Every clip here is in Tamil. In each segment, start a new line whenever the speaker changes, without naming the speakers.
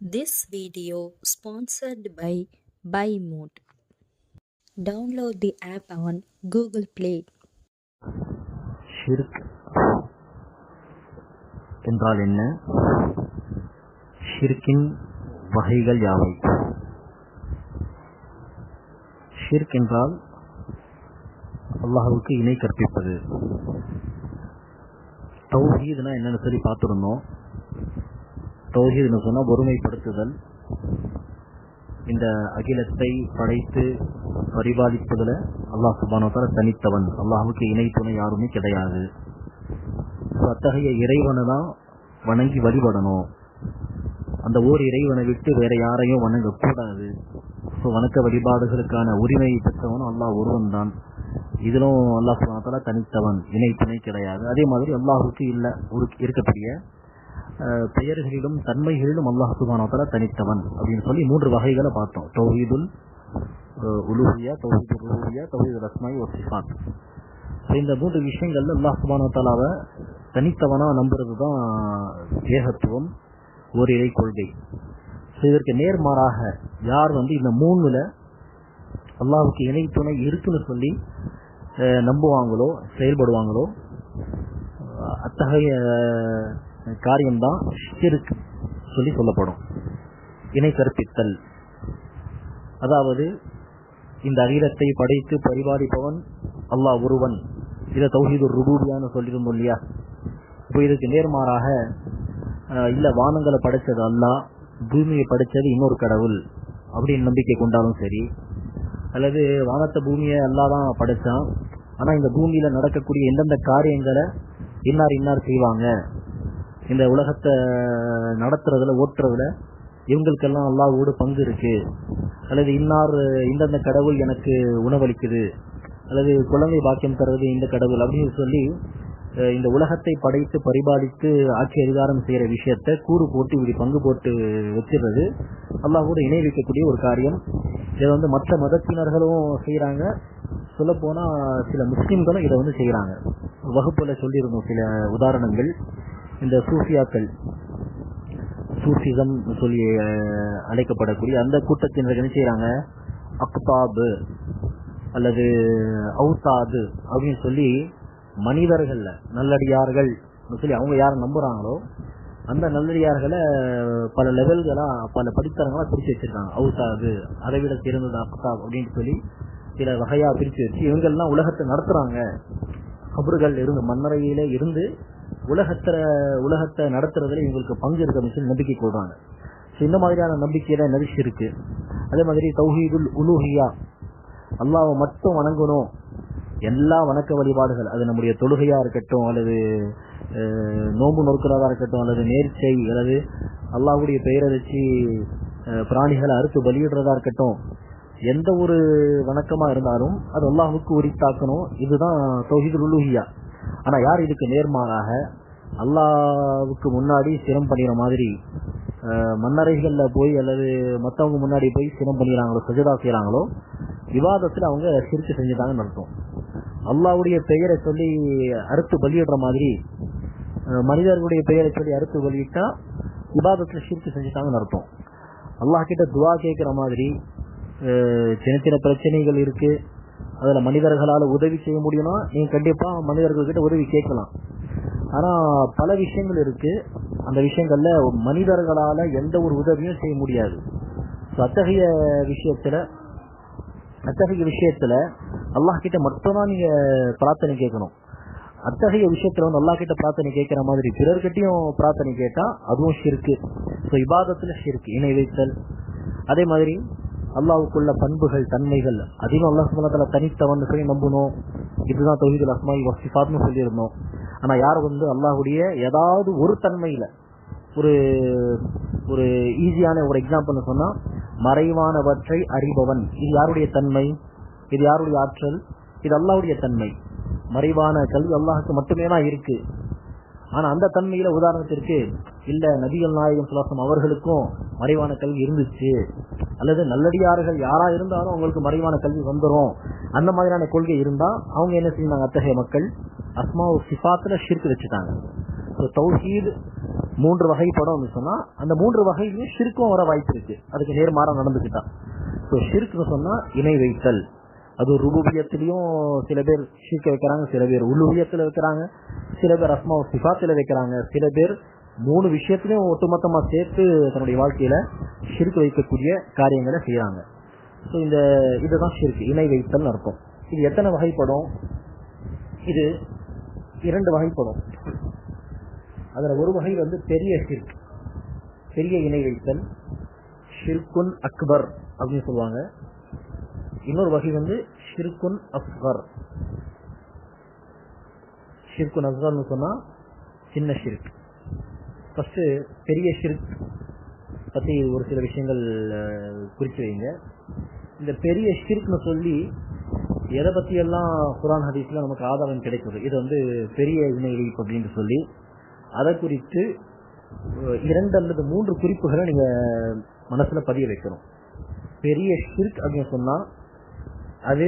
This video sponsored by BuyMode. Download the app on Google Play.
ஷிர்க் என்றால் என்ன? ஷிர்கின் வகைகள் யாவை? ஷிர்க் என்றால் அல்லாஹ்வுக்கு இணை கற்பிப்பது. தௌஹீத்னா என்னன்னு சொல்லி பார்த்துருந்தோம். தௌஹீத்னு சொன்னால் ஒருமைப்படுத்துதல். இந்த அகிலத்தை படைத்து பரிபாலிப்பதில் அல்லாஹ் சுப்ஹானஹு வ தஆலா தனித்தவன். அல்லாஹ்வுக்கு இணை துணை யாருமே கிடையாது. அத்தகைய இறைவனை தான் வணங்கி வழிபடணும். அந்த ஓர் இறைவனை விட்டு வேற யாரையும் வணங்கக்கூடாது. ஸோ வணக்க வழிபாடுகளுக்கான உரிமையை பெற்றவனும் அல்லாஹ் ஒருவன் தான். இதிலும் அல்லாஹ் சுப்ஹானஹு வ தஆலா தனித்தவன், இணை துணை கிடையாது. அதே மாதிரி அல்லாஹ்வுக்கு இருக்கக்கூடிய பெயர்களிலும் தன்மைகளிலும் அல்லாஹ் சுப்ஹானஹு வ தஆலா தனித்தவன் அப்படின்னு சொல்லி 3 வகைகளை பார்த்தோம். தௌஹீதுல் உலூஹிய்யா, தௌஹீதுர் ருபூபிய்யா, தௌஹீதுல் அஸ்மாஇ வ ஸிஃபாத். இந்த 3 விஷயங்கள்ல அல்லாஹ் சுப்ஹானஹு வ தஆலாவை தனித்தவனா நம்புறது தான் ஏகத்துவம், ஒரு இறை கொள்கை. இதற்கு நேர்மாறாக யார் இந்த 3ல அல்லாஹ்வுக்கு இணை துணை இருக்குன்னு சொல்லி நம்புவாங்களோ செயல்படுவாங்களோ அத்தகைய காரியம்தான் ஷிர்க் சொல்லி சொல்லப்படும். இணை கற்பித்தல். அதாவது இந்த அகிலத்தை படைத்து பரிபாலிப்பவன் அல்லாஹ் ஒருவன். இதை தௌஹீதுர் ருபூபிய்யான்னு சொல்லியிருந்தோம் இல்லையா? இப்போ இதுக்கு நேர்மாறாக இல்ல வானங்களை படைச்சது அல்லாஹ், பூமியை படைச்சது இன்னொரு கடவுள் அப்படின்னு நம்பிக்கை கொண்டாலும் சரி, அல்லது வானத்தை பூமியை அல்லாஹ் தான் படைச்சான், ஆனா இந்த பூமியில நடக்கக்கூடிய எந்தெந்த காரியங்களை இன்னார் செய்வாங்க, இந்த உலகத்தை நடத்துறதுல ஓட்டுறதுல இவங்களுக்கெல்லாம் அல்லாஹ்வோடு பங்கு இருக்கு, அல்லது இந்தந்த கடவுள் எனக்கு உணவளிக்குது, அல்லது குழந்தை பாக்கியம் தருவது இந்த கடவுள் அப்படின்னு சொல்லி இந்த உலகத்தை படைத்து பரிபாலித்து ஆட்சி அதிகாரம் செய்யற விஷயத்த கூறு போட்டு இப்படி பங்கு போட்டு வச்சிடுறது அல்லாஹ்வோடு இணை வைக்கக்கூடிய ஒரு காரியம். இதை மற்ற மதத்தினர்களும் செய்யறாங்க. சொல்ல போனா சில முஸ்லிம்களும் இதை செய்யறாங்க. வகுப்புல சொல்லியிருந்தோம் சில உதாரணங்கள். இந்த சூஃபியாக்கள், சூஃபிசம் சொல்லி அழைக்கப்படக்கூடிய அந்த கூட்டத்தினர் என்ன செய்யறாங்க, அக்தாபு அல்லது அவுதாது அப்படின்னு சொல்லி மனிதர்கள்ல நல்லடியார்கள் சொல்லி அவங்க யாரை நம்புறாங்களோ அந்த நல்லடியார்களை பல லெவல்களா பல படித்தரங்களா பிரிச்சு வச்சிருக்காங்க. அவுதாது, அதை விட சிறந்தது அக்தாப் அப்படின்னு சொல்லி சில வகையா பிரிச்சு வச்சு இவங்கெல்லாம் உலகத்தை நடத்துறாங்க. கபறுகள் இருந்து மண்ணறையில இருந்து உலகத்தை நடத்துறதுல இவங்களுக்கு பங்கு இருக்கு அப்படின்னு சொல்லி நம்பிக்கை கொள்றாங்க. இந்த மாதிரியான நம்பிக்கையில நரிசு இருக்கு. அதே மாதிரி தௌஹீதுல் உலூஹிய்யா, அல்லாஹ்வை மட்டும் வணங்கணும். எல்லா வணக்க வழிபாடுகள், அது நம்முடைய தொழுகையா இருக்கட்டும், அல்லது நோன்பு நோக்கிறதா இருக்கட்டும், அல்லது நேர்ச்சை, அல்லது அல்லாஹ்வுடைய பெயரை வச்சு பிராணிகளை அறுத்து பலியிடுறதா இருக்கட்டும், எந்த ஒரு வணக்கமா இருந்தாலும் அது அல்லாஹ்வுக்கு உரித்தாக்கணும். இதுதான் தௌஹீதுல் உலூஹிய்யா. ஆனா யார் இதுக்கு நேர்மாறாக அல்லாஹ்வுக்கு முன்னாடி சிரம் பண்ணிற மாதிரி மன்னரைகள்ல போய் அல்லது மற்றவங்க முன்னாடி போய் சிரம் பண்ணிடுறாங்களோ, சஜதா செய்யறாங்களோ, விவாதத்துல அவங்க ஷிர்க் செஞ்சுட்டாங்கன்னு அர்த்தம். அல்லாஹ்வுடைய பெயரை சொல்லி அறுத்து பலியிடுற மாதிரி மனிதர்களுடைய பெயரை சொல்லி அறுத்து பலியிட்டா விவாதத்துல ஷிர்க் செஞ்சுட்டாங்கன்னு அர்த்தம். அல்லாஹ் கிட்ட துவா கேட்கிற மாதிரி சின்ன சின்ன பிரச்சனைகள் இருக்கு, அதுல மனிதர்களால உதவி செய்ய முடியும்னா நீங்க கண்டிப்பா மனிதர்கள் கிட்ட உதவி கேட்கலாம். ஆனா பல விஷயங்கள் இருக்கு, அந்த விஷயங்கள்ல மனிதர்களால எந்த ஒரு உதவியும் செய்ய முடியாது. அத்தகைய விஷயத்துல அல்லாஹ் கிட்ட மட்டும்தான் நீங்க பிரார்த்தனை கேட்கணும். அத்தகைய விஷயத்துல அல்லாஹ் கிட்ட பிரார்த்தனை கேட்கிற மாதிரி பிறர்கிட்டையும் பிரார்த்தனை கேட்டா அதுவும் ஷிர்க். இபாதத்துல ஷிர்க், இணை வைத்தல். அதே மாதிரி அல்லாஹ்வுக்குள்ள பண்புகள் தன்மைகள் அதிகம் அல்லாஹ் சுப்ஹானஹு வ தஆலா தனித்தவன் சொல்லி நம்பணும். இதுதான் தௌஹீதுல் அஸ்மாஇ வ ஸிஃபாத்னு சொல்லியிருந்தோம். ஆனா யார் அல்லாஹ்வுடைய ஏதாவது ஒரு தன்மையில ஒரு ஈஸியான ஒரு எக்ஸாம்பிள் சொன்னா, மறைவானவற்றை அறிபவன், இது யாருடைய தன்மை, இது யாருடைய ஆற்றல், இது அல்லாஹ்வுடைய தன்மை. மறைவான கல்வி அல்லாஹ்வுக்கு மட்டுமே தான் இருக்கு. ஆனா அந்த தன்மையில உதாரணத்திற்கு இல்ல நபிகள் நாயகம் ஸல்லல்லாஹு அலைஹி வஸல்லம் அவர்களுக்கும் மறைவான கல்வி இருந்துச்சு, அல்லது நல்லடியார்கள் யாரா இருந்தாலும் அவங்களுக்கு மறைவான கல்வி வந்துடும், அந்த மாதிரியான கொள்கை இருந்தா அவங்க என்ன செய்யறாங்க, அத்தகைய மக்கள் அஸ்மா சிஃபாத்துல ஷிர்க் வச்சுட்டாங்க. தௌஹீத் 3 வகைப்படும் சொன்னா அந்த 3 வகையிலும் ஷிர்க்கும் வர வாய்ப்பு இருக்கு, அதுக்கு நேர்மாறா நடந்துக்கிட்டா. ஸோ ஷிர்க்னு சொன்னா இணை வைத்தல். அது ருபூபியத்திலையும் சில பேர் ஷிர்க் வைக்கிறாங்க, சில பேர் உலுஹியத்துல வைக்கிறாங்க, சில பேர் அஸ்மா சிஃபாத்துல வைக்கிறாங்க, சில பேர் 3 விஷயத்திலையும் ஒட்டுமொத்தமா சேர்த்து தன்னுடைய வாழ்க்கையில ஷிர்க் வைக்கக்கூடிய காரியங்களை செய்யறாங்க. ஸோ இதுதான் ஷிர்க், இணை வைத்தல் அர்த்தம். இது எத்தனை வகைப்படும்? இது 2 வகைப்படும். அதுல ஒரு வகை பெரிய ஷிர்க், பெரிய இணை வைத்தல், ஷிர்குன் அக்பர் அப்படின்னு சொல்லுவாங்க. இன்னொரு வகை ஷிர்குன் அஸ்கர். ஷிர்குன் அஸ்கர்னு சொன்னா சின்ன ஷிர்க். ஃபர்ஸ்ட் பெரிய ஷிர்க் பத்தி ஒரு சில விஷயங்கள் குறித்து வைங்க. இந்த பெரிய ஷிர்க்னு சொல்லி எதை பத்தி எல்லாம் குர்ஆன் ஹதீஸ்ல நமக்கு ஆதாரம் கிடைக்குது, இது பெரிய இணை வைப்பு அப்படின்னு சொல்லி, அதை குறித்து 2 அல்லது 3 குறிப்புகளை நீங்க மனசுல பதிய வைக்கணும். பெரிய ஷிர்க் அப்படின்னு சொன்னா அது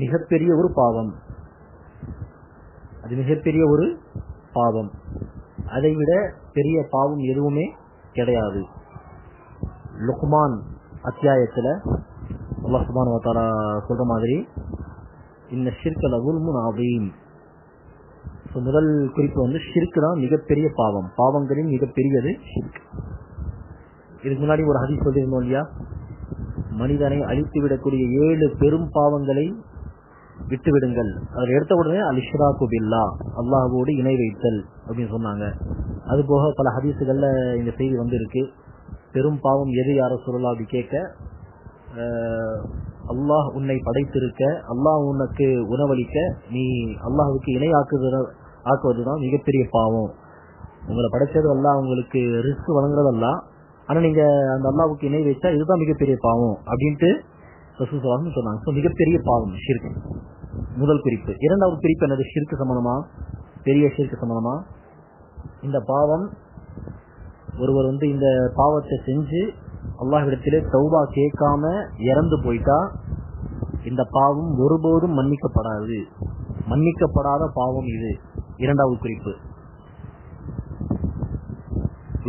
மிகப்பெரிய ஒரு பாவம், அது மிகப்பெரிய ஒரு பாவம். அதை விட பெரிய பாவம் எதுவுமே கிடையாது. லுக்மான் அத்தியாயத்துல அல்லாஹ் சுப்ஹானஹு வ தஆலா சொல்ற மாதிரி இன்ன ஷிர்க லஸுல்முன் அதீம். முதல் குறிப்பு ஷிர்க் தான் மிகப்பெரிய பாவம், பாவங்களின் மிகப்பெரியது ஷிர்க். இதுக்கு முன்னாடி ஒரு ஹதீஸ் சொல்லியிருந்தோம் இல்லையா, மனிதனை அழித்து விடக்கூடிய 7 பெரும் பாவங்களை விட்டுவிடுங்கள். அதில் எடுத்த உடனே அல் இஷ்ராக்கு பில்லாஹ், அல்லாஹ்வோடு இணை வைத்தல் அப்படின்னு சொன்னாங்க. அது போக பல ஹதீஸுகள்ல இந்த செய்தி இருக்கு. பெரும் பாவம் எது யார சொல்லலாம் அப்படி கேட்க, அல்லாஹ் உன்னை படைத்திருக்க, அல்லாஹ் உனக்கு உணவளிக்க, நீ அல்லாஹுக்கு இணை ஆக்குவதுதான் மிகப்பெரிய பாவம். உங்களை படைச்சது அல்லாஹ், உங்களுக்கு ரிஸ்க் வழங்குறது அல்லாஹ், ஆனா நீங்க அந்த அல்லாஹ்வுக்கு இணை வைச்சா இதுதான் மிகப்பெரிய பாவம் அப்படின்ட்டு ரசூல் ஸல்லல்லாஹு அலைஹி வஸல்லம் சொன்னாங்க. மிகப்பெரிய பாவம் ஷிர்க், முதல் குறிப்பு. இரண்டாவது குறிப்பு என்னது? ஷிர்க் சம்பந்தமா, பெரிய ஷிர்க் சம்பந்தமா. இந்த பாவம் ஒருவர் இந்த பாவத்தை செஞ்சு அல்லாஹ்விடத்திலே தௌபா கேட்காம இறந்து போயிட்டா இந்த பாவம் ஒருபோதும் மன்னிக்கப்படாது, மன்னிக்கப்படாத பாவம் இது. இரண்டாவது குறிப்பு.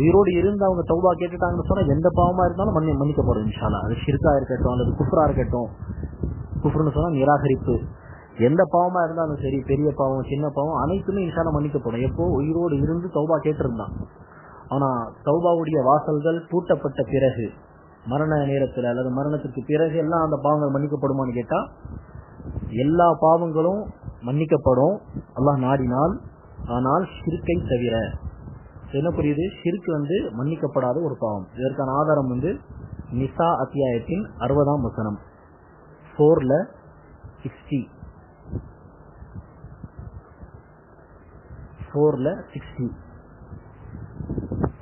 உயிரோடு இருந்து அவங்க தௌபா கேட்டுட்டாங்கன்னு சொன்னா எந்த பாவமா இருந்தாலும் மன்னிக்கப்படும் இன்ஷா அல்லாஹ். அது ஷிர்கா இருக்கட்டும் அல்லது குஃப்ரா இருக்கட்டும். குஃப்ர்னு சொன்னா நிராகரிப்பு. எந்த பாவமா இருந்தாலும் சரி, பெரிய பாவம் சின்ன பாவம் அனைத்துமே இன்ஷா அல்லாஹ் மன்னிக்கப்படும். எப்போ உயிரோடு இருந்து தௌபா கேட்டிருந்தான். ஆனா தௌபாவுடைய வாசல்கள் பூட்டப்பட்ட பிறகு, மரண நேரத்தில் அல்லது மரணத்திற்கு பிறகு எல்லாம் அந்த பாவங்கள் மன்னிக்கப்படுமான்னு கேட்டா எல்லா பாவங்களும் மன்னிக்கப்படும் அல்லாஹ் நாடினால். ஆனால் ஷிர்கை தவிர. என்ன புரியுது? ஷிர்க் மன்னிக்கப்படாத ஒரு பாவம். இதற்கான ஆதாரம் நிசா அத்தியாயத்தின் 60ஆம் வசனம் 4:60.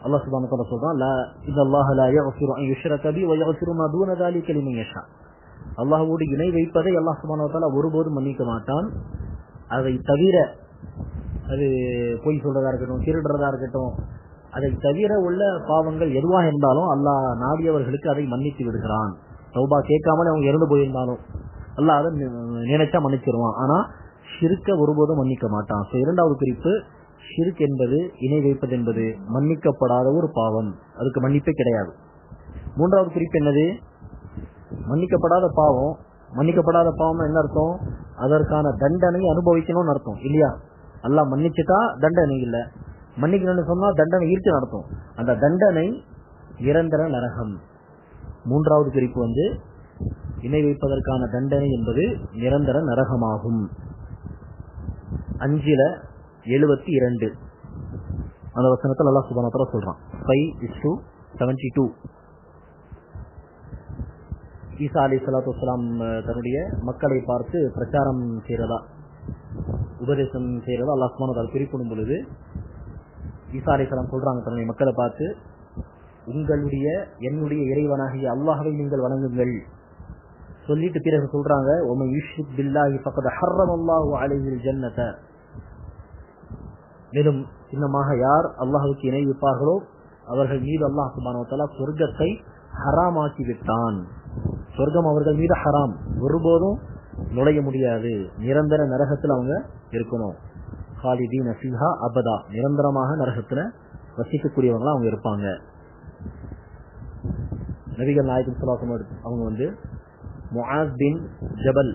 அல்லாஹ் சுப்ஹானஹு வ தஆலா சொல்றான், லா இன்னல்லாஹ லா யக்ஃபிரு அன் யுஷ்ரக பிஹி வ யக்ஃபிரு மா தூன ذلك லிமன் யஷா. அல்லாஹ்வோடு இணை வைப்பதை அல்லாஹ் சுப்ஹானஹு வ தஆலா ஒருபோதும் மன்னிக்க மாட்டான். அதை தவிர, அது பொய் சொல்றதா இருக்கட்டும், திருடுறதா இருக்கட்டும், அதை தவிர உள்ள பாவங்கள் எதுவாக இருந்தாலும் அல்லாஹ் நாடியவர்களுக்கு அதை மன்னித்து விடுகிறான். தௌபா கேட்காமலே அவங்க இறந்து போயிருந்தாலும் அல்லாஹ் அதை நினைச்சா மன்னிச்சிருவான். ஆனா ஷிர்க ஒருபோதும் மன்னிக்க மாட்டான். இரண்டாவது குறிப்பு, ஷிர்க் என்பது, இணை வைப்பது என்பது மன்னிக்கப்படாத ஒரு பாவம், அதுக்கு மன்னிப்பே கிடையாது. மூன்றாவது குறிப்பு என்னது? மன்னிக்கப்படாத பாவம். மன்னிக்கப்படாத பாவம் என்ன அர்த்தம்? அதற்கான தண்டனை அனுபவிக்கணும்னு அர்த்தம் இல்லையா? அல்லாஹ் மன்னிச்சுட்டா தண்டனை இல்ல, மன்னிக்கணும்னு சொன்னா தண்டனை இருக்கு நடத்தும். அந்த தண்டனை நிரந்தர நரகம். மூன்றாவது குறிப்பு இணை வைப்பதற்கான தண்டனை என்பது நிரந்தர நரகமாகும். 5:72 அந்த வசனத்தில் அல்லாஹ் சுப்ஹானஹு வ தஆலா சொல்றான். 5:72. ஈசா அலைஹிஸ்ஸலாத்து வஸ்ஸலாம் தன்னுடைய மக்களை பார்த்து பிரச்சாரம் செய்யறதா, உபதேசம் செய்யறதா அல்லாஹ் சுப்ஹானஹு வ தஆலா குறிப்பிடும் பொழுது ஈசா அலைஹிஸ்ஸலாம் சொல்றாங்க தன்னுடைய மக்களை பார்த்து, உங்களுடைய என்னுடைய இறைவனாகிய அல்லாஹ்வை நீங்கள் வணங்குங்கள். சொல்லிட்டு பிறகு சொல்றாங்க, வமன் யுஷ்ரிக் பில்லாஹி ஃபக்கத் ஹர்ரமல்லாஹு அலைஹில் ஜன்னத. மேலும் சின்னமாக யார் அல்லாஹ்வுக்கு இணை வைப்பார்களோ அவர்கள் மீது அல்லாஹ் சுப்ஹானஹு வ தஆலா சொர்க்கத்தை ஹராமாக்கி விட்டான். சொர்க்கம் அவர்கள் மீது ஹராம், ஒருபோதும் நுழைய முடியாது, நிரந்தர நரகத்தில் அவங்க இருக்கணும். காலிதீன ஃபீஹா அபதா, நிரந்தரமாக நரகத்துல வசிக்கக்கூடியவங்களா அவங்க இருப்பாங்க. நபிகள் நாயகம் ஸல்லல்லாஹு அலைஹி வஸல்லம் அவங்க முஆஸ் பின் ஜபல்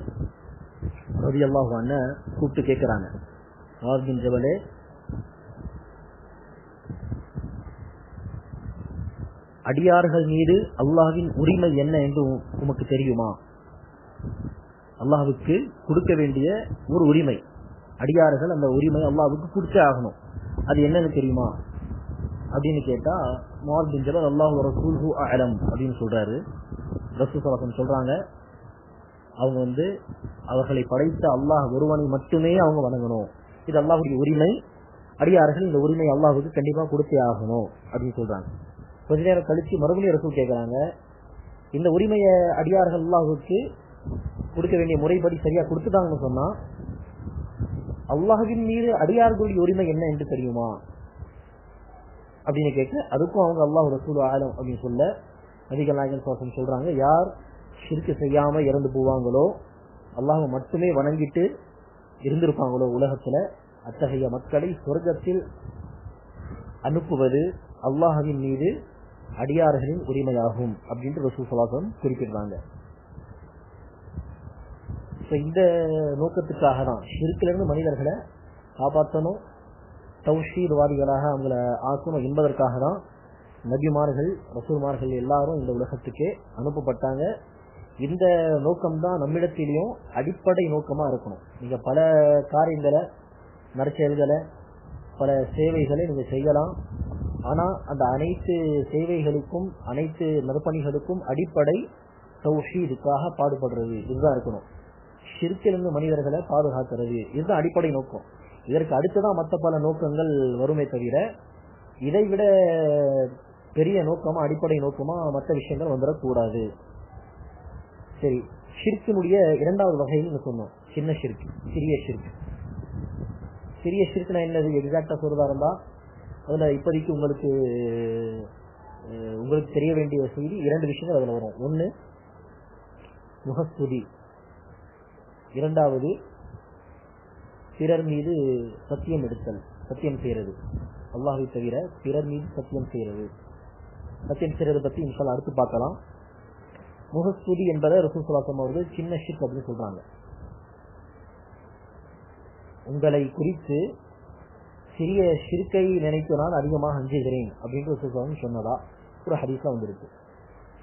ரலியல்லாஹு அன்ஹு கூப்பிட்டு கேட்கிறாங்க, முஆஸ் பின் ஜபலே, அடியார்கள் மீது அல்லாஹ்வின் உரிமை என்ன என்று உமக்கு தெரியுமா? அல்லாஹ்வுக்கு கொடுக்க வேண்டிய ஒரு உரிமை, அடியார்கள் அந்த உரிமை அல்லாஹ்வுக்கு கொடுத்தே ஆகணும், அது என்னன்னு தெரியுமா அப்படின்னு கேட்டா முஆஸ் பின் ஜபல் அல்லாஹ் வ ரசூலுஹு அஅலம் அப்படின்னு சொல்றாரு. ரசூல் ஸல்லல்லாஹு அலைஹி வஸல்லம் சொல்றாங்க, அவங்க அவர்களை படைத்த அல்லாஹ் ஒருவனை மட்டுமே அவங்க வணங்கணும், இது அல்லாஹ்வுடைய உரிமை, அடியார்கள் இந்த உரிமை அல்லாஹ்வுக்கு கண்டிப்பா கொடுத்தே ஆகணும் அப்படின்னு சொல்றாங்க. கொஞ்ச நேரம் கழிச்சு மறுபடியும் ரசூல் கேட்கிறாங்க, இந்த உரிமையை அடியார்கள் அல்லாஹ்வுக்கு கொடுக்க வேண்டிய முறைப்படி சரியா கொடுத்துட்டாங்கன்னு சொன்னா அல்லாஹ்வின் மீது அடியார்களுடைய உரிமை என்ன என்று தெரியுமா அப்படின்னு கேட்க, அதுக்கும் அவங்க அல்லாஹ் ரசூல் ஆலம் அப்படின்னு சொல்ல நபிகள் நாயகம் ஸல்லல்லாஹு அலைஹி வஸல்லம் சொல்றாங்க, யார் ஷிர்க் செய்யாம இறந்து போவாங்களோ, அல்லாஹ்வை மட்டுமே வணங்கிட்டு இருந்திருப்பாங்களோ உலகத்துல, அத்தகைய மக்களை சொர்க்கத்தில் அனுப்புவது அல்லாஹ்வின் மீது அடியார்களின் உரிமையாகும் அப்படின்ட்டு ரசூல் ஸல்லல்லாஹு அலைஹி வஸல்லம் குறிப்பிடுறாங்க. இந்த நோக்கத்துக்காக தான் ஷிர்க்ல இருந்து மனிதர்களை காப்பாற்றணும், தௌஹீத்வாதிகளாக அவங்கள ஆக்கணும் என்பதற்காக தான் நபிமார்கள் ரசூல்மார்கள் எல்லாரும் இந்த உலகத்துக்கே அனுப்பப்பட்டாங்க. இந்த நோக்கம்தான் நம்மிடத்திலையும் அடிப்படை நோக்கமா இருக்கணும். நீங்க பல காரியங்களை, நற்செயல்களை, பல சேவைகளை நீங்க செய்யலாம், ஆனா அந்த அனைத்து சேவைகளுக்கும் அனைத்து நற்பணிகளுக்கும் அடிப்படை தௌஹீதுக்காக பாடுபடுறது, இதுதான் இருக்கணும். ஷிர்க்கிலிருந்து மனிதர்களை பாதுகாக்கிறது, இதுதான் அடிப்படை நோக்கம். இதற்கு அடுத்துதான் மற்ற பல நோக்கங்கள் வருமே தவிர இதைவிட பெரிய நோக்கமா அடிப்படை நோக்கமா மற்ற விஷயங்கள் வந்துடக்கூடாது. சரி, ஷிர்க்கினுடைய இரண்டாவது வகைன்னு சொன்னோம், சின்ன ஷிர்க், சிறிய ஷிர்க். சிறிய ஷிர்க்னா என்னது எக்ஸாக்டா சொல்றதா இருந்தா அதுல இப்போதைக்கு உங்களுக்கு தெரிய வேண்டிய செய்தி இரண்டு விஷயங்கள் அதுல வரும். ஒன்னு முகஸ்துதி, இரண்டாவது பிறர் மீது சத்தியம் எடுத்தல், சத்தியம் செய்யறது, அல்லாஹ்வை தவிர பிறர் மீது சத்தியம் செய்யறது. சத்தியம் செய்யறது பத்தி இன்ஷால்லா அடுத்து பார்க்கலாம். முகஸ்துதி என்பதை ரசூல் ஸல்லல்லாஹு அலைஹி வஸல்லம் அவர்கள் சின்ன ஷிர்க் அப்படின்னு சொல்றாங்க. உங்களை குறித்து சிறிய ஷிர்க்கை நினைத்து நான் அதிகமாக அஞ்சுகிறேன் அப்படின்னு ரசூல் ஸல்லல்லாஹு அலைஹி வஸல்லம் சொன்னதா ஒரு ஹதீஸ்ல வந்திருக்கு.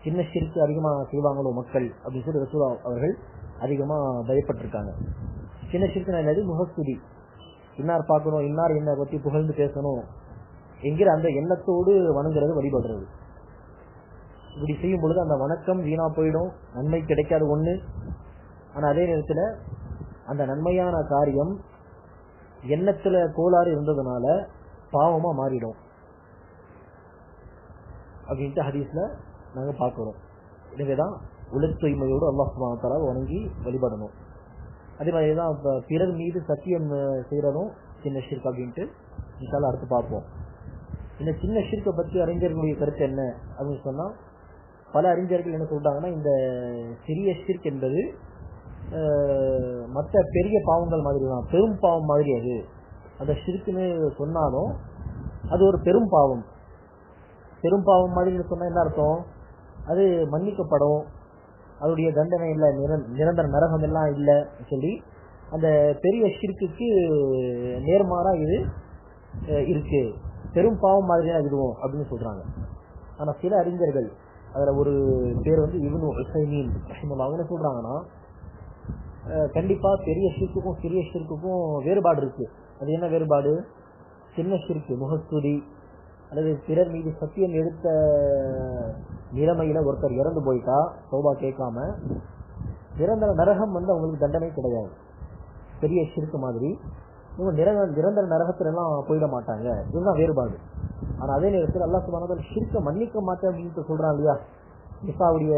சின்ன ஷிர்க் அதிகமாக செய்வாங்களோ மக்கள் அப்படின்னு சொல்லி ரசூல் அவர்கள் அதிகமா பயப்பட்டிருக்காங்க. சின்ன ஷிர்க் என்னது? முகஸ்துதி, இன்னார் பார்க்கணும், இன்னார் என்ன பத்தி புகழ்ந்து பேசணும் என்கிற அந்த எண்ணத்தோடு வணங்குறது, வழிபடுறது. இப்படி செய்யும் பொழுது அந்த வணக்கம் வீணா போயிடும், நன்மை கிடைக்காது ஒண்ணு. ஆனா அதே நேரத்துல அந்த நன்மையான காரியம் எண்ணத்துல கோளாறு இருந்ததுனால பாவமா மாறிடும் அப்படின்ட்டு ஹதீஸ்ல நாங்க பாக்குறோம். எனவேதான் உள்ள தூய்மையோடு அல்லாஹ் சுப்ஹானஹு வ தஆலா வணங்கி வழிபடணும். அதே மாதிரிதான் பிறர் மீது சத்தியம் செய்யறதும் சின்ன ஷிர்க் அப்படின்ட்டு இன்ஷால்லா அடுத்து பார்ப்போம். இந்த சின்ன ஷிர்க்கை பற்றி அறிஞர்களுடைய கருத்து என்ன அப்படின்னு சொன்னா, பல அறிஞர்கள் என்ன சொல்றாங்கன்னா, இந்த சிறிய ஷிர்க் என்பது மற்ற பெரிய பாவங்கள் மாதிரி தான், பெரும் பாவம் மாதிரி. அது அந்த ஷிர்க்குன்னு சொன்னாலும் அது ஒரு பெரும் பாவம். பெரும் பாவம் மாதிரி சொன்னா என்ன அர்த்தம்? அது மன்னிக்கப்படும், அதோடைய தண்டனை இல்ல, நிரந்தர நரகம் எல்லாம் இல்ல சொல்லி அந்த பெரிய ஷிர்க்குக்கு நேர்மாறா இது இருக்கு, பெரும் பாவம் மாதிரியா இதுவும் அப்படின்னு சொல்றாங்க. ஆனா சில அறிஞர்கள், அதுல ஒரு பேர் இப்னு உஸைமீன் ரஹிமஹுல்லாஹ், அவங்க சொல்றாங்கன்னா கண்டிப்பா பெரிய ஷிர்க்குக்கும் சிறிய ஷிர்க்குக்கும் வேறுபாடு இருக்கு. அது என்ன வேறுபாடு? சின்ன ஷிர்க் முகஸ்துதி அல்லது பிறர் மீது சத்தியம் எடுத்த நிலைமையில ஒருத்தர் இறந்து போயிட்டா தௌபா கேட்காம, நிரந்தர நரகம் அவங்களுக்கு தண்டனை கிடையாது. பெரிய ஷிர்க் மாதிரி இவங்க நிரந்தர நரகத்துல எல்லாம் போயிட மாட்டாங்க, இதுதான் வேறுபாடு. ஆனா அதே நேரத்தில் அல்லாஹ் சுப்ஹானஹு வ தஆலா ஷிர்க்க மன்னிக்க மாட்டேன் அப்படின்னு சொல்றான் இல்லையா? நிசாவுடைய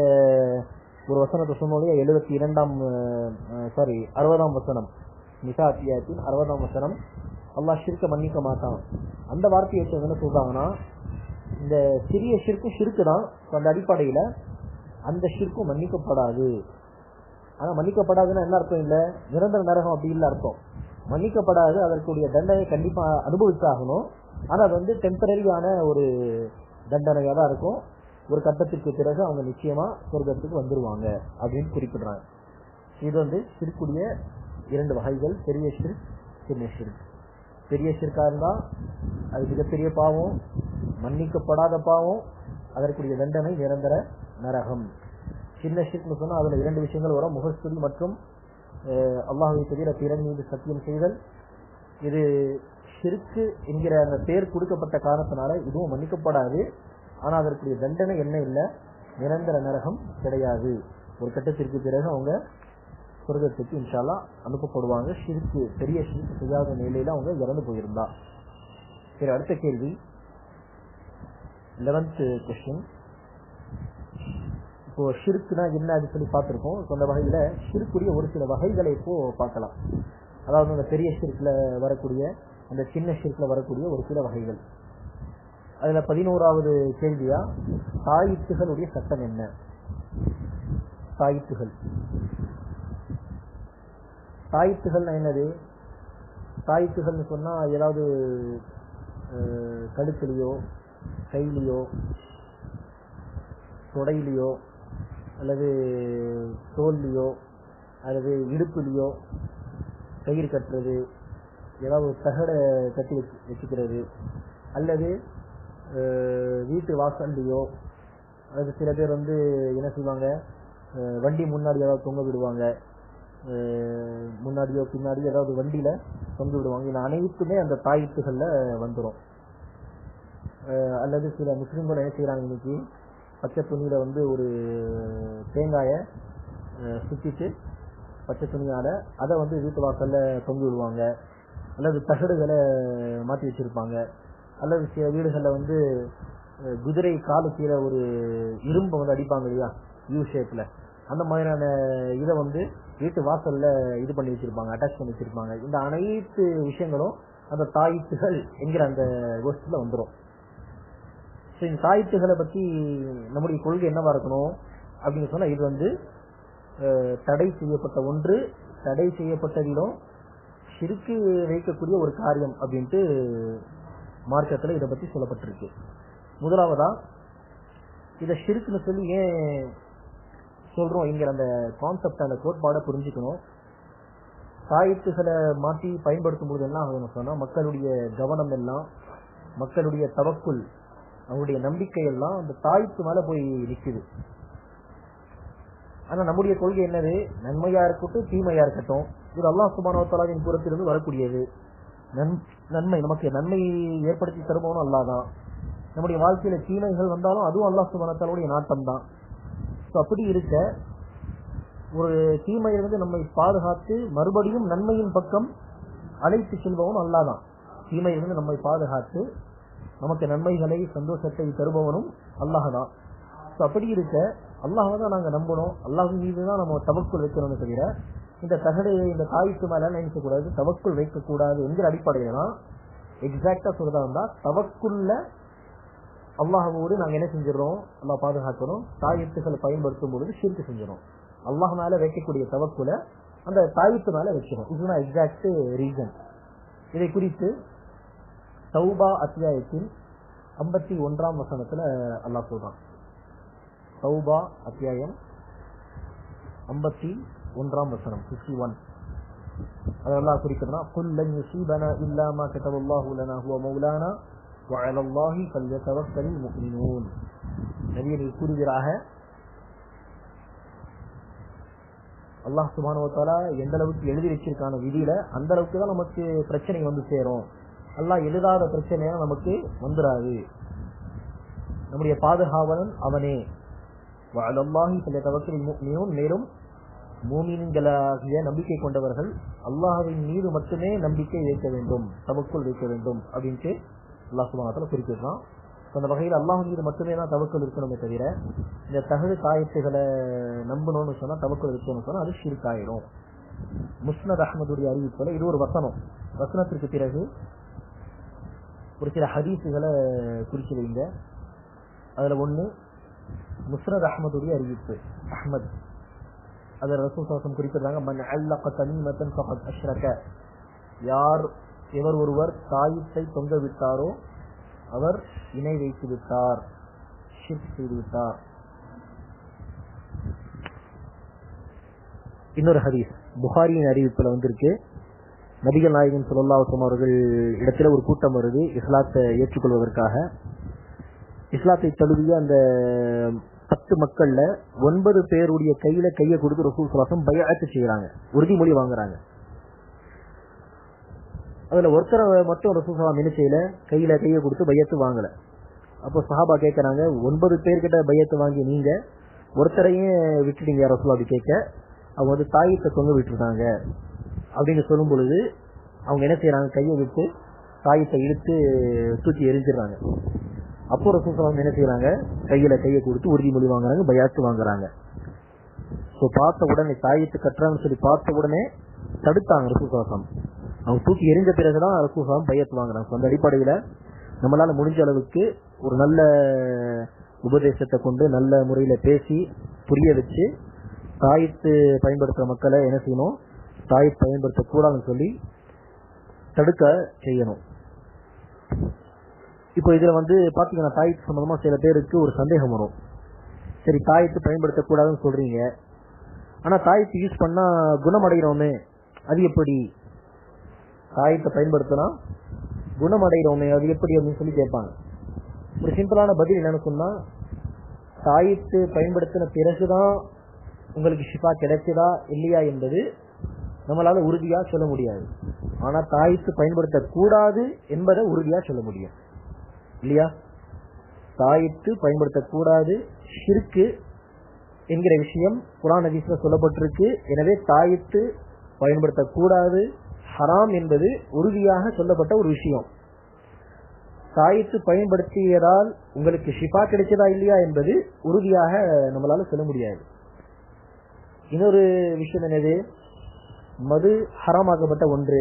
ஒரு வசனத்தை சொன்னோம் இல்லையா, 60ஆம் வசனம், நிசா அத்தியாயத்தின் 60ஆம் வசனம், அல்லாஹ் ஷிர்க்க மன்னிக்க மாட்டான். அந்த வார்த்தையை வச்சு என்ன சொல்றாங்கன்னா, இந்த சிறிய ஷிர்க்கு ஷிர்க்கு தான், அந்த அடிப்படையில அந்த ஷிர்க்கும் மன்னிக்கப்படாது. ஆனா மன்னிக்கப்படாதுன்னா என்ன அர்த்தம்? இல்ல நிரந்தர நரகம் அப்படி இல்ல அர்த்தம். மன்னிக்கப்படாது, அதற்குரிய தண்டனை கண்டிப்பா அனுபவிச்சாகணும். ஆனால் அது வந்து டெம்பரரியான ஒரு தண்டனையாக தான் இருக்கும். ஒரு கட்டத்திற்கு பிறகு அவங்க நிச்சயமா சொர்க்கத்துக்கு வந்துருவாங்க அப்படின்னு குறிப்பிடுறாங்க. இது வந்து ஷிர்க்குடைய 2 வகைகள், பெரிய ஷிர்க், சின்ன ஷிர்க். பெரிய ஷிர்கா இருந்தா அது மிகப்பெரிய பாவம், மன்னிக்கப்படாத பாவம், அதற்குரிய தண்டனை நிரந்தர நரகம். சின்ன ஷிர்க்னு சொன்னா அதுல 2 விஷயங்கள் வரும், முகஸ்துதி மற்றும் அல்லாஹ்வை தவிர பிறன் மீது சத்தியம் செய்தல். இது ஷிர்க்கு என்கிற அந்த பேர் கொடுக்கப்பட்ட காரணத்தினால இதுவும் மன்னிக்கப்படாது. ஆனா அதற்குரிய தண்டனை என்ன இல்லை, நிரந்தர நரகம் கிடையாது. ஒரு கட்டத்திற்கு பிறகு அவங்க சொர்க்கத்துக்கு இன்ஷா அல்லாஹ் அனுப்பப்படுவாங்க, ஷிர்க்கு பெரிய ஷிர்க் செய்யாத நிலையில அவங்க இறந்து போயிருந்தா. சரி, அடுத்த கேள்வி 11th கொஸ்டின். இப்போ ஷிர்க்குனா என்ன அது சொல்லி பார்த்திருக்கோம். அந்த வகையில ஷிர்க்குடைய ஒரு சில வகைகளை இப்போ பார்க்கலாம். அதாவது அந்த பெரிய ஷிர்க்ல வரக்கூடிய, அந்த சின்ன ஷிர்க்ல வரக்கூடிய ஒரு சில வகைகள். அதுல 11வது கேள்வியா, தாயித்துகளுடைய சட்டம் என்ன? தாயித்துகள், தாயித்துகள் என்னது? தாயித்துகள்னு சொன்னா ஏதாவது கழுத்துலையோ கையிலையோ தொடையிலையோ அல்லது தோல்லையோ அல்லது இடுப்புலையோ கயிறு கட்டுறது, ஏதாவது தகடை கட்டி வச்சுக்கிறது, அல்லது வீட்டு வாசல்லையோ, அல்லது சில பேர் வந்து என்ன செய்வாங்க, வண்டி முன்னாடி ஏதாவது தொங்க விடுவாங்க, முன்னாடியோ பின்னாடியோ ஏதாவது வண்டியில தொங்க விடுவாங்க. இது அனைத்துமே அந்த தாயித்துகள்ல வந்துடும். அல்லது சில முஸ்லிம்கள் என்ன செய்யறாங்க, இன்னைக்கு பச்சை துணியில வந்து ஒரு தேங்காயை சுத்திட்டு பச்சை துணியால அதை வந்து வீட்டு வாசல்ல தொங்க விடுவாங்க, அல்லது தகடுகளை மாற்றி வச்சிருப்பாங்க, அல்லது சில வீடுகளில் வந்து குதிரை காலு கீழே ஒரு இரும்பை வந்து அடிப்பாங்க இல்லையா, யூ ஷேப்ல, அந்த மாதிரியான இதை வந்து வீட்டு வாசல்ல இது பண்ணி வச்சிருப்பாங்க, அட்டாச் பண்ணி வச்சிருப்பாங்க. இந்த அனைத்து விஷயங்களும் அந்த தாயித்துகள் என்கிற அந்த கோஷ்டில வந்துடும். இந்த தாயித்துகளை பத்தி நம்முடைய கொள்கை என்னவா இருக்கணும் அப்படின்னு சொன்னா, இது வந்து தடை செய்யப்பட்ட ஒன்று, தடை செய்யப்பட்டதிலும் ஷிர்க்கு வைக்கக்கூடிய ஒரு காரியம் அப்படின்ட்டு மார்க்கத்துல இதை பத்தி சொல்லப்பட்டிருக்கு. முதலாவதா இதை ஷிர்க்குன்னு சொல்லி ஏன் சொல்றோம் என்கிற அந்த கான்செப்ட், அந்த கோட்பாடை புரிஞ்சுக்கணும். தாயித்துகளை மாற்றி பயன்படுத்தும் போது என்ன ஆகுதுன்னு சொன்னா, மக்களுடைய கவனம் எல்லாம், மக்களுடைய தவக்குள், அவங்களுடைய நம்பிக்கை எல்லாம் அந்த தாய்க்கு மேல போய் நிக்குது. ஆனா நம்முடைய கொள்கை என்னது, நன்மையா இருக்கட்டும் தீமையா இருக்கட்டும், இது அல்லாஹ் சுப்ஹானஹு வ தஆலாவின் புறத்திலிருந்து வரக்கூடியது. நன்மை நமக்கு நன்மை ஏற்படுத்தி தருபவனும் அல்லாஹ். நம்முடைய வாழ்க்கையில தீமைகள் வந்தாலும் அதுவும் அல்லாஹ் சுப்ஹானஹு வ தஆலாவுடைய நாட்டம் தான். அப்படி இருக்க ஒரு தீமையிலிருந்து நம்மை பாதுகாத்து மறுபடியும் நன்மையின் பக்கம் அழைத்து செல்பவனும் அல்லாஹ் தான். தீமையிலிருந்து நம்மை பாதுகாத்து நமக்கு நன்மைகளை சந்தோஷத்தை தருபவனும் அல்லாஹ் தான். அப்படி இருக்க அல்லாஹ் தான் நாங்க நம்பணும், அல்லாஹ் மீது தான் நம்ம தவக்குள் வைக்கணும்னு தவிர இந்த தகடையை இந்த தாய்க்கு மேல நினைக்கக்கூடாது, தவக்குள் வைக்கக்கூடாது என்கிற அடிப்படையில தான் எக்ஸாக்டா சொல்றதா இருந்தா, தவக்குள்ள அல்லாஹோடு நாங்க என்ன செஞ்சிடறோம், அல்லாஹ் பாதுகாக்கணும், தாயத்துகளை பயன்படுத்தும் பொழுது ஷிர்க் செஞ்சிடும். அல்லாஹ் மேல வைக்கக்கூடிய தவக்குல அந்த தாயத்து மேல வச்சிடும். இதுதான் எக்ஸாக்ட் ரீசன். இதை குறித்து தௌபா அத்தியாயத்தின் 51ஆம் வசனத்துல அல்லாஹ் சொல்றான். தௌபா அத்தியாயம் 51ஆம் வசனம் 51. அல்லாஹ் குறிப்பிடுறான், குல் லன் யுஸீபனா இல்லா மா கதபல்லாஹு லனா ஹுவ மௌலானா வ அலல்லாஹி ஃபல்யதவக்கலில் முஃமினூன். நபியே நீ கூறுகிறாக, அல்லாஹ் சுப்ஹானஹு வ தஆலா எந்த அளவுக்கு எழுதி வச்சிருக்கான விதியில அந்த அளவுக்கு தான் நமக்கு பிரச்சனை வந்து சேரும். அல்லாஹ் எழுதாத பிரச்சனையா நமக்கு வந்துடாது. நம்முடைய பாதுகாவலன் அவனே. வ அலல்லாஹி ஃபல்யதவக்கலில் முஃமினூன். மேலும் மூமின்களாகிய நம்பிக்கை கொண்டவர்கள் அல்லாஹ்வின் மீது மட்டுமே நம்பிக்கை வைக்க வேண்டும், தவக்குல் வைக்க வேண்டும் அப்படின்ட்டு அல்லாஹ் சுப்ஹானஹு வ தஆலா குறிப்பிடுறான். அந்த வகையில் அல்லாஹ் மீது மட்டுமே தான் தவக்குல் இருக்கணுமே தவிர இந்த தகுதி தாயத்துகளை நம்பணும்னு சொன்னா, தவக்குல் இருக்கணும்னு சொன்னா அது ஷிர்க் ஆயிடும். முஸ்னத் அஹ்மதுடைய அறிவிப்புல இது ஒரு வசனம். வசனத்திற்கு பிறகு ஒரு சில ஹதீஸுகளை குறிச்சு வைங்க. அதுல ஒண்ணு முஸ்னத் அஹ்மதுடைய அறிவிப்பு. அஹ்மத் அதை ரசூல் ஸல்லல்லாஹு அலைஹி வஸல்லம் குறிப்பிடுறாங்க, மன் அல்லக தமீமத்தன் ஃபகத் அஷ்ரக. யார் எவர் ஒருவர் தாயத்தை தொங்க விட்டாரோ அவர் இணை வைத்து விட்டார், ஷிர்க் செய்து விட்டார். இன்னொரு ஹதீஸ் புகாரியின் அறிவிப்புல வந்திருக்கு. நபிகள் நாயகம் ஸல்லல்லாஹு அலைஹி வஸல்லம் அவர்கள் இடத்துல ஒரு கூட்டம் வருது இஸ்லாத்தை ஏற்றுக்கொள்வதற்காக. இஸ்லாத்தை தழுவிய அந்த 10 மக்கள்ல 9 பேருடைய கையை கொடுத்து ரசூல் ஸல்லல்லாஹு அலைஹி வஸல்லம் பைஅத் செய்யறாங்க, உறுதிமொழி வாங்குறாங்க. அதுல ஒருத்தரை மட்டும் ரசூல் ஸல்லல்லாஹு அலைஹி வஸல்லம் என்ன செய்யல, கையை கொடுத்து பையத்து வாங்கல. அப்போ சஹாபா கேட்கறாங்க, 9 பேர்கிட்ட பையத்து வாங்கி நீங்க ஒருத்தரையும் விட்டுட்டீங்க ரசூல். அப்படி கேட்க அவங்க வந்து தாயத்தை தொங்க விட்டுருக்காங்க அப்படின்னு சொல்லும் பொழுது அவங்க என்ன செய்யறாங்க, கையை விட்டு தாயத்தை இழுத்து தூக்கி எரிஞ்சிடறாங்க. அப்போ ரசூல் ஸல்லல்லாஹு அலைஹி வஸல்லம் என்ன செய்யறாங்க, கையை கொடுத்து உறுதிமொழி வாங்குறாங்க, பையாத்து வாங்குறாங்க. ஸோ பார்த்த உடனே தாயத்து கட்டுறாங்கன்னு சொல்லி பார்த்த உடனே தடுத்தாங்க ரசூல் ஸல்லல்லாஹு அலைஹி வஸல்லம். அவங்க தூக்கி எரிஞ்ச பிறகுதான் ரசூல் ஸல்லல்லாஹு அலைஹி வஸல்லம் பையாத்து வாங்குறாங்க. அந்த அடிப்படையில நம்மளால முடிஞ்ச அளவுக்கு ஒரு நல்ல உபதேசத்தை கொண்டு நல்ல முறையில பேசி புரிய வச்சு தாயத்து பயன்படுத்துற மக்களை என்ன செய்யணும், தாயத்து பயன்படுத்தக்கூடாதுன்னு சொல்லி தடுக்க செய்யணும். இப்போ இதுல வந்து பாத்தீங்கன்னா தாயத்து சம்பந்தமா சில பேருக்கு ஒரு சந்தேகம் வரும். சரி, தாயத்து பயன்படுத்தக்கூடாதுன்னு சொல்றீங்க, ஆனா தாயத்து யூஸ் பண்ணா குணமடைகிறோமே, அது எப்படி? தாயத்தை பயன்படுத்தினா குணமடைகிறோமே, அது எப்படி அப்படின்னு சொல்லி கேட்பாங்க. ஒரு சிம்பிளான பதில் என்னன்னு சொன்னா, தாயத்து பயன்படுத்தின பிறகுதான் உங்களுக்கு ஷிஃபா கிடைச்சதா இல்லையா என்பது நம்மளால உறுதியா சொல்ல முடியாது. ஆனா தாயத்து பயன்படுத்தக்கூடாது என்பதை உறுதியா சொல்ல முடியும் இல்லையா? தாயத்து பயன்படுத்தக்கூடாது, ஷிர்க் என்கிற விஷயம் குர்ஆன் ஹதீஸ்ல சொல்லப்பட்டிருக்கு. எனவே தாயத்து பயன்படுத்தக்கூடாது, ஹராம் என்பது உறுதியாக சொல்லப்பட்ட ஒரு விஷயம். தாயத்து பயன்படுத்தியதால் உங்களுக்கு ஷிஃபா கிடைச்சதா இல்லையா என்பது உறுதியாக நம்மளால சொல்ல முடியாது. இன்னொரு விஷயம் என்னது, மது ஹராமாக்கப்பட்ட ஒன்று.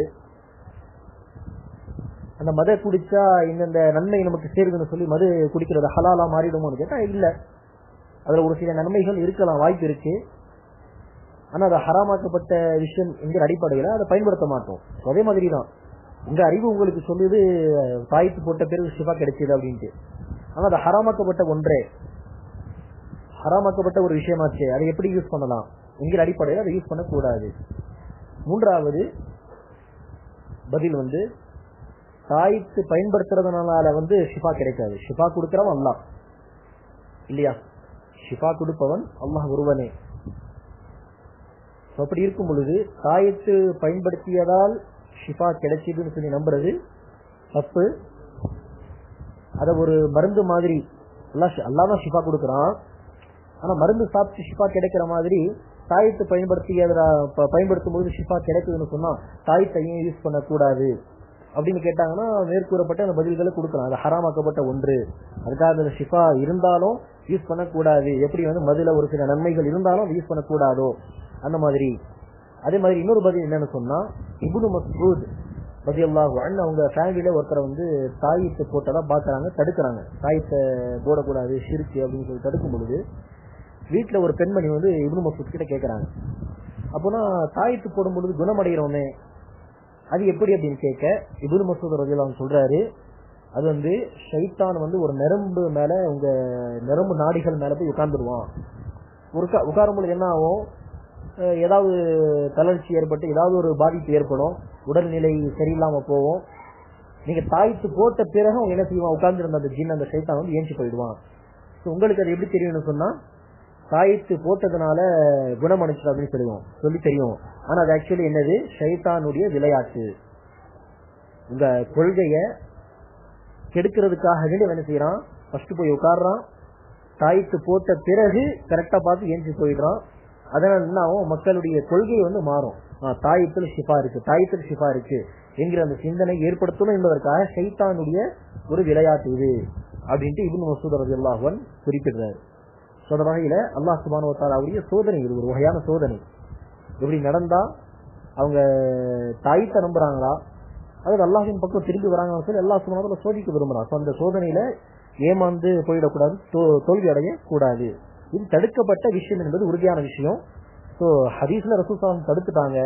அந்த மதை குடிச்சா இந்த நன்மை நமக்கு சேருதுன்னு சொல்லி மது குடிக்கிறது ஹலாலா மாறிடுமோன்னு கேட்டா இல்ல. அதுல ஒரு சில நன்மைகள் இருக்கலாம், வாய்ப்பு இருக்கு. ஆனா அது ஹராமாக்கப்பட்ட விஷயம் என்கிற அடிப்படையில அதை பயன்படுத்த மாட்டோம். அதே மாதிரிதான் உங்க அறிவு உங்களுக்கு சொல்லுது தாயத்து போட்ட பிறகு ஷிஃபா கிடைச்சது அப்படின்ட்டு. ஆனா அது ஹராமாக்கப்பட்ட ஒன்றே, ஹராமாக்கப்பட்ட ஒரு விஷயமாச்சு, அதை எப்படி யூஸ் பண்ணலாம் என்கிற அடிப்படையில் அதை யூஸ் பண்ணக்கூடாது. மூன்றாவது பதில் வந்து தாயத்து பயன்படுத்துறதுனால வந்து ஷிஃபா கிடைக்காது. ஷிஃபா கொடுக்கிறவன் அல்லாஹ் இல்லையா? ஷிஃபா கொடுப்பவன் அல்லாஹ் ஒருவனே. அப்படி இருக்கும் பொழுது தாயத்து பயன்படுத்தியதால் ஷிஃபா கிடைச்சதுன்னு சொல்லி நம்புறது தப்பு. அத ஒரு மருந்து மாதிரி அல்லாஹ் தான் ஷிஃபா கொடுக்கறான், ஆனா மருந்து சாப்பிட்டு ஷிஃபா கிடைக்கிற மாதிரி தாயத்து பயன்படுத்தும் போது ஷிஃபா கிடைக்குதுன்னு சொன்னா தாயத்தையும் யூஸ் பண்ணக்கூடாது அப்படின்னு கேட்டாங்கன்னா மேற்கூறப்பட்ட அந்த பதில்களை கொடுக்கலாம். அது ஹராமாக்கப்பட்ட ஒன்று, அதுக்காக அந்த ஷிஃபா இருந்தாலும் யூஸ் பண்ணக்கூடாது. எப்படி வந்து மதுல ஒரு சில நன்மைகள் இருந்தாலும் யூஸ் பண்ணக்கூடாதோ அந்த மாதிரி. அதே மாதிரி இன்னொரு பதில் என்னன்னு சொன்னா, இப்னு மஸ்ஊத் ரலியல்லாஹு அன்ஹு அவங்க ஃபேமிலியில ஒருத்தரை வந்து தாயத்தை போட்டதா பாக்குறாங்க, தடுக்கிறாங்க. தாயத்தை போடக்கூடாது ஷிர்க் அப்படின்னு சொல்லி தடுக்கும் பொழுது வீட்டுல ஒரு பெண்மணி வந்து இப்னு மஸ்ஊத் கிட்ட கேக்குறாங்க, அப்போனா தாயத்து போடும் பொழுது குணமடைகிறோமே அது எப்படி அப்படின்னு கேட்க இப்னு மஸ்ஊத் ரலியல்லாஹு அன்ஹு சொல்றாரு, அது வந்து ஷைத்தான் வந்து ஒரு நரம்பு மேல, உங்க நரம்பு நாடிகள் மேல போய் உட்கார்ந்துருவான். உட்காரும் பொழுது என்ன ஆகும், ஏதாவது தளர்ச்சி ஏற்பட்டு ஏதாவது ஒரு பாதிப்பு ஏற்படும், உடல்நிலை சரியில்லாம போவோம். நீங்க தாயத்து போட்ட பிறகு அவங்க என்ன செய்வான், உட்கார்ந்து இருந்த அந்த ஜின் அந்த ஷைத்தான் வந்து ஏஞ்சி போயிடுவான். உங்களுக்கு அது எப்படி தெரியும்னு சொன்னா, தாயத்து போட்டதுனால குணமடைச்சது அப்படின்னு சொல்லி தெரியும். ஆனா அது ஆக்சுவலி என்னது, ஷைத்தானுடைய விளையாட்டு. உங்க கொள்கைய கெடுக்கிறதுக்காக வேண்டி என்ன செய்யறான், ஃபர்ஸ்ட் போய் உட்கார்றான், தாயத்து போட்ட பிறகு கரெக்டா பார்த்து ஏஞ்சி போயிடுறான். அதனால என்ன ஆகும், மக்களுடைய கொள்கை வந்து மாறும். தாயத்தில் ஷிஃபா இருக்கு, தாயத்தில் ஷிஃபா இருக்கு என்கிற அந்த சிந்தனை ஏற்படுத்தணும் என்பதற்காக ஷைத்தானுடைய ஒரு விளையாட்டு இது அப்படின்ட்டு இப்னு மஸ்ஊத் ரலியல்லாஹு அன்ஹு குறிப்பிடுறாரு. அந்த வகையில அல்லாஹ் சுப்ஹானஹு வ தஆலாவுடைய சோதனை இது, ஒரு வகையான சோதனை. எப்படி நடந்தா அவங்க தாயத்தை நம்புறாங்களா, அதாவது அல்லாஹ்வின் பக்கம் திரும்பி வராங்கன்னு சொல்லி அல்லாஹ் சுப்ஹானஹு வ தஆலா சோதிக்க விரும்புறான். அந்த சோதனையில ஏமாந்து போயிடக்கூடாது, தோல்வி அடைய கூடாது. இது தடுக்கப்பட்ட விஷயம் என்பது உறுதியான விஷயம். ஸோ ஹதீஸ்ல ரசூல் ஸல்லல்லாஹு அலைஹி வஸல்லம் தடுத்துட்டாங்க.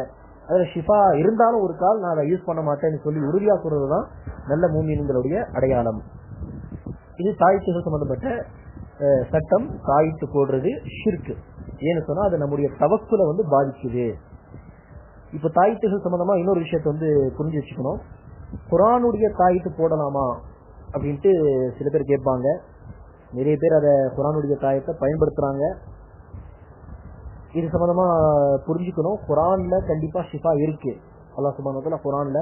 அதுல ஷிஃபா இருந்தாலும் ஒரு கால் நான் அதை யூஸ் பண்ண மாட்டேன்னு சொல்லி உறுதியா சொல்றதுதான் நல்ல மூமின்களுடைய அடையாளம்.
இது தாயத்துகள் சம்பந்தப்பட்ட சட்டம். தாயத்து போடுறது ஷிர்க். ஏன்னு சொன்னா அது நம்முடைய தவக்குல பாதிக்குது. இப்ப தாயத்துகள் சம்பந்தமா இன்னொரு விஷயத்த புரிஞ்சு வச்சுக்கணும். குர்ஆனுடைய தாயத்து போடலாமா அப்படின்ட்டு சில பேர் கேட்பாங்க. நிறைய பேர் அத குர்ஆனுடைய தாயத்தை பயன்படுத்துறாங்க. இது சம்பந்தமா புரிஞ்சுக்கணும். குர்ஆன்ல கண்டிப்பா ஷிஃபா இருக்கு. அல்லாஹ் சுப்ஹானஹு வ தஆலா குர்ஆன்ல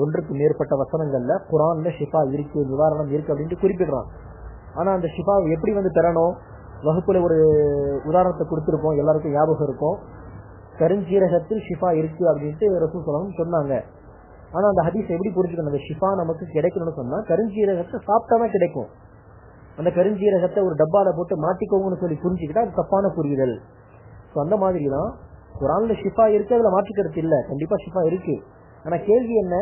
ஒன்றுக்கு மேற்பட்ட வசனங்கள்ல குர்ஆன்ல ஷிஃபா இருக்கு, நிவாரணம் இருக்கு அப்படின்ட்டு குறிப்பிடுறான். ஆனா அந்த ஷிஃபாவை எப்படி பெறணும்? வகுப்புல ஒரு உதாரணத்தை கொடுத்திருப்போம், எல்லாருக்கும் ஞாபகம் இருக்கும். கருஞ்சீரகத்தில் ஷிஃபா இருக்கு அப்படின்ட்டு ரசூல் ஸல்லல்லாஹு அலைஹி வஸல்லம் சொன்னாங்க. ஆனா அந்த ஹதீஸ் எப்படி புரிஞ்சுக்கணும்? அந்த ஷிஃபா நமக்கு கிடைக்கணும்னு சொன்னா கருஞ்சீரகத்தை சாப்பிட்டாதான் கிடைக்கும். அந்த கருஞ்சீரகத்தை ஒரு டப்பால போட்டு மாட்டிக்கோங்கன்னு சொல்லி புரிஞ்சுக்கிட்டா அது தப்பான புரிதல். அந்த மாதிரி தான் குர்ஆன்ல ஷிஃபா இருக்கு, அதுல மாற்றிக்கிறது இல்ல, கண்டிப்பா ஷிஃபா இருக்கு. ஆனா கேள்வி என்ன,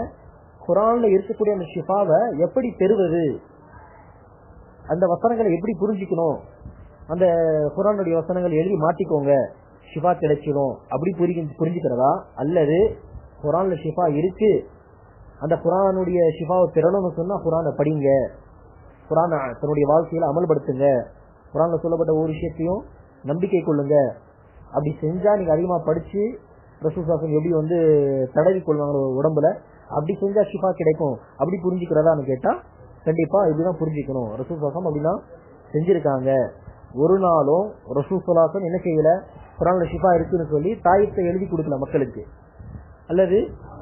குர்ஆன்ல இருக்கக்கூடிய அந்த ஷிஃபாவை எப்படி பெறுவது, அந்த வசனங்களை எப்படி புரிஞ்சுக்கணும்? அந்த குர்ஆனுடைய வசனங்கள் எழுதி மாட்டிக்கோங்க ஷிஃபா கிடைச்சிடும் அப்படி புரிஞ்சுக்கிறதா, அல்லது குர்ஆன்ல ஷிஃபா இருக்கு, அந்த குர்ஆனுடைய ஷிஃபாவை பெறணும்னு சொன்னா குர்ஆனை படிங்க, குர்ஆனை தன்னுடைய வாழ்க்கையில அமல்படுத்துங்க, குர்ஆன்ல சொல்லப்பட்ட ஒரு விஷயத்தையும் நம்பிக்கை கொள்ளுங்க, அப்படி செஞ்சா நீங்க அதிகமா படிச்சு ரசூல் ஸல்லல்லாஹு எப்படி தடவி கொள்வாங்க உடம்புல, அப்படி செஞ்சா ஷிஃபா கிடைக்கும் அப்படி புரிஞ்சுக்கிறதான்னு கேட்டா கண்டிப்பா இப்படிதான் புரிஞ்சுக்கணும். ரசூல் ஸல்லல்லாஹு அப்படிதான் செஞ்சிருக்காங்க. ஒரு நாளும் ரசூல் ஸல்லல்லாஹு என்ன செய்யல, குர்ஆன்ல ஷிஃபா இருக்குன்னு சொல்லி தாயத்தை எழுதி கொடுக்கல மக்களுக்கு, அல்லது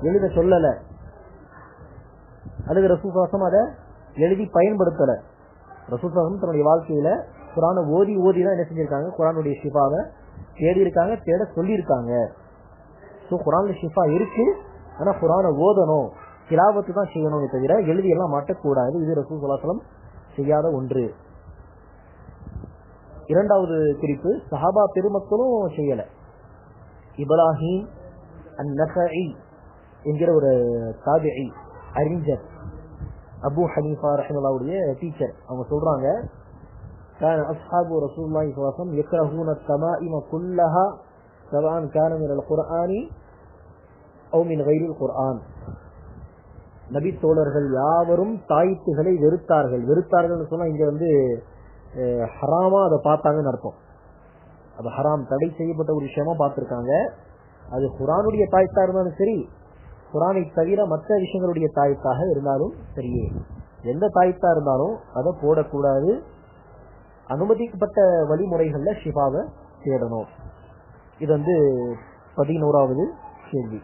எழுத சொல்லல, அல்லது ரசூல் ஸல்லல்லாஹு அதை எழுதி பயன்படுத்தல. ரசூல் ஸல்லல்லாஹு தன்னுடைய வாழ்க்கையில குர்ஆனை ஓதி தான் என்ன செஞ்சிருக்காங்க, குர்ஆனுடைய ஷிஃபாவை தேடி இருக்காங்க, தேட சொல்லியிருக்காங்க. ஸோ குர்ஆன்ல ஷிஃபா இருக்கு, ஆனா குர்ஆனை ஓதணும், திலாவத்து தான் செய்யணுமே தவிர எழுதி எல்லாம் மாட்டக்கூடாது. இது ரசூல் ஸல்லல்லாஹு அலைஹி வஸல்லம் செய்யாத ஒன்று. இரண்டாவது குறிப்பு, சஹாபா பெருமக்களும் செய்யல. இப்ராஹிம் அன்-நஸஇ என்கிற ஒரு தாபிஈ அறிஞர், அபூ ஹனீஃபா ரஹிமஹுல்லாஹுடைய டீச்சர், அவங்க சொல்றாங்க, كان أصحاب رسول الله صلى الله عليه وسلم يكرهون التمائم كلها سواء كان من القرآن أو من غير القرآن. நபி தோழர்கள் யாவரும் தாயத்துகளை வெறுத்தார்கள் சொன்னா இங்க ஹராமா அதை பார்த்தாங்கன்னு அர்த்தம். அது ஹராம், தடை செய்யப்பட்ட ஒரு விஷயமா பார்த்திருக்காங்க. அது குர்ஆனுடைய தாயத்தா இருந்தாலும் சரி, குர்ஆனை தவிர மற்ற விஷயங்களுடைய தாயத்தாக இருந்தாலும் சரியே, எந்த தாயத்தா இருந்தாலும் அதை போடக்கூடாது. அனுமதிக்கப்பட்ட வழிமுறைகள்ல ஷிஃபாவை தேடணும். இது 11வது கேள்வி.